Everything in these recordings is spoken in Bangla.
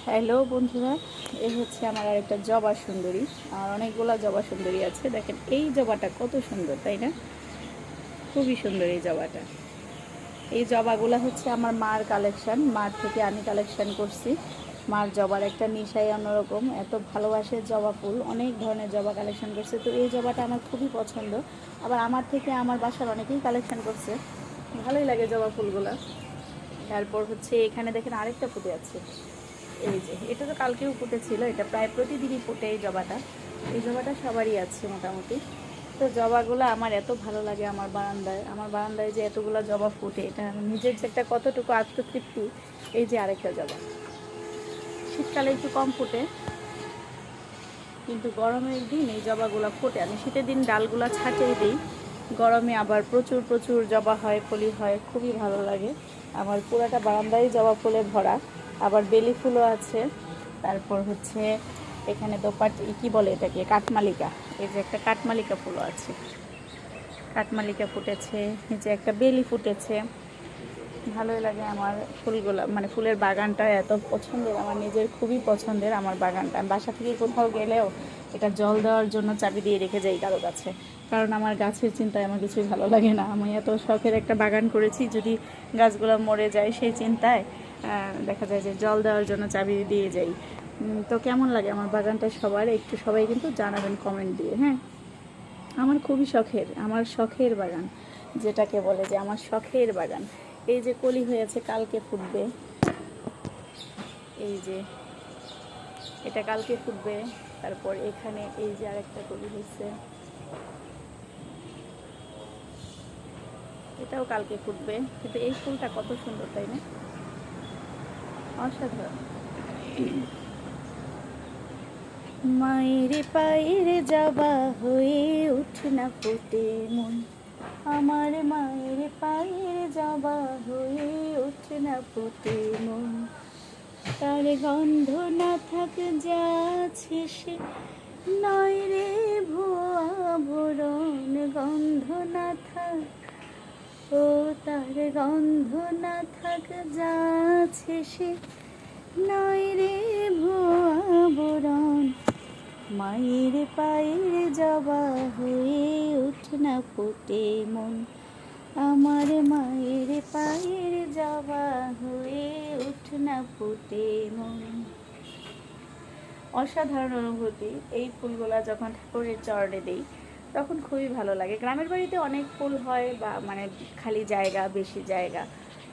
হ্যালো বন্ধুরা, এই হচ্ছে আমার আরেকটা জবা সুন্দরী। আমার অনেকগুলা জবা সুন্দরী আছে। দেখেন এই জবাটা কত সুন্দর, তাই না? খুবই সুন্দর এই জবাটা। এই জবাগুলা হচ্ছে আমার মার কালেকশন, মার থেকে আমি কালেকশন করছি। মার জবার একটা নেশাই অন্যরকম, এত ভালোবাসে জবা ফুল, অনেক ধরনের জবা কালেকশন করছে। তো এই জবাটা আমার খুবই পছন্দ। আবার আমার থেকে আমার বাসার অনেকেই কালেকশন করছে, ভালোই লাগে জবা ফুলগুলা। তারপর হচ্ছে এখানে দেখেন আরেকটা ফুটে আছে, এই যে এটা তো কালকেও ফুটেছিল, এটা প্রায় প্রতিদিনই ফুটে এই জবাটা। এই জবাটা সবারই আছে মোটামুটি। তো জবাগুলো আমার এত ভালো লাগে, আমার বারান্দায় যে এতগুলো জবা ফুটে, এটা নিজের যে একটা কতটুকু আত্মতৃপ্তি। এই যে আরেকটা জবা, শীতকালে একটু কম ফুটে, কিন্তু গরমের দিন এই জবাগুলো ফোটে। আমি শীতের দিন ডালগুলা ছাঁটেই দিই, গরমে আবার প্রচুর প্রচুর জবা হয়, কলি হয়, খুবই ভালো লাগে। আমার পুরাটা বারান্দায় জবা ফুলে ভরা। আবার বেলি ফুলও আছে। তারপর হচ্ছে এখানে দোপাট কী বলে এটাকে, কাঠমালিকা। এই যে একটা কাঠমালিকা ফুলও আছে, কাঠমালিকা ফুটেছে। এই যে একটা বেলি ফুটেছে। ভালোই লাগে আমার ফুলগুলো, মানে ফুলের বাগানটা এত পছন্দের, আমার নিজের খুবই পছন্দের আমার বাগানটা। আমি বাসা থেকে কোথাও গেলেও এটা জল দেওয়ার জন্য চাবি দিয়ে রেখে যাই কারো কাছে, কারণ আমার গাছের চিন্তায় আমার কিছুই ভালো লাগে না। আমি এত শখের একটা বাগান করেছি, যদি গাছগুলো মরে যায় সেই চিন্তায় দেখা যায় যে জল দেওয়ার জন্য চাবি দিয়ে যাই। তো কেমন লাগে আমার বাগানটা সবার, একটু সবাই কিন্তু জানাবেন কমেন্ট দিয়ে। হ্যাঁ, আমার খুবই শখের, আমার শখের বাগান, যেটাকে বলে যে আমার শখের বাগান। এই যে কলি হয়েছে, কালকে ফুটবে। এই যে এটা কালকে ফুটবে। তারপর এখানে এই যে আরেকটা কলি হয়েছে, এটাও কালকে ফুটবে। কিন্তু এই ফুলটা কত সুন্দর, তাই না? অসাধারণ। মায়ের পায়ের জবা হয়ে উঠে না ফুটে মন, আমার মায়ের পায়ের জবা হয়ে ওঠে না ফুটে মন। তার গন্ধ না থাক যাচ্ছে সে নয় রে ভুয়া ভরণ, গন্ধ না থাক, ও তার গন্ধ না থাক যাচ্ছে সে নয় রে ভুয়া ভরণ। মায়ের পায়ের জবা হয়ে ওঠে না ফুটে মন, আমার মায়ের পায়ের জবা হয়ে ওঠে না ফুটে মন। অসাধারণ অনুভূতি। এই ফুলগুলা যখন ঠাকুরের চরণে দিই তখন খুবই ভালো লাগে। গ্রামের বাড়িতে অনেক ফুল হয়, বা মানে খালি জায়গা, বেশি জায়গা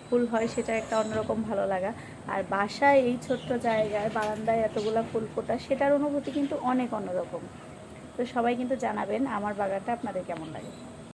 ফুল হয়, সেটা একটা অন্যরকম ভালো লাগা। আর বাসায় এই ছোট্ট জায়গায় বারান্দায় এতগুলো ফুল ফোটা, সেটার অনুভূতি কিন্তু অনেক অন্যরকম। তো সবাই কিন্তু জানাবেন আমার বাগানটা আপনাদের কেমন লাগে।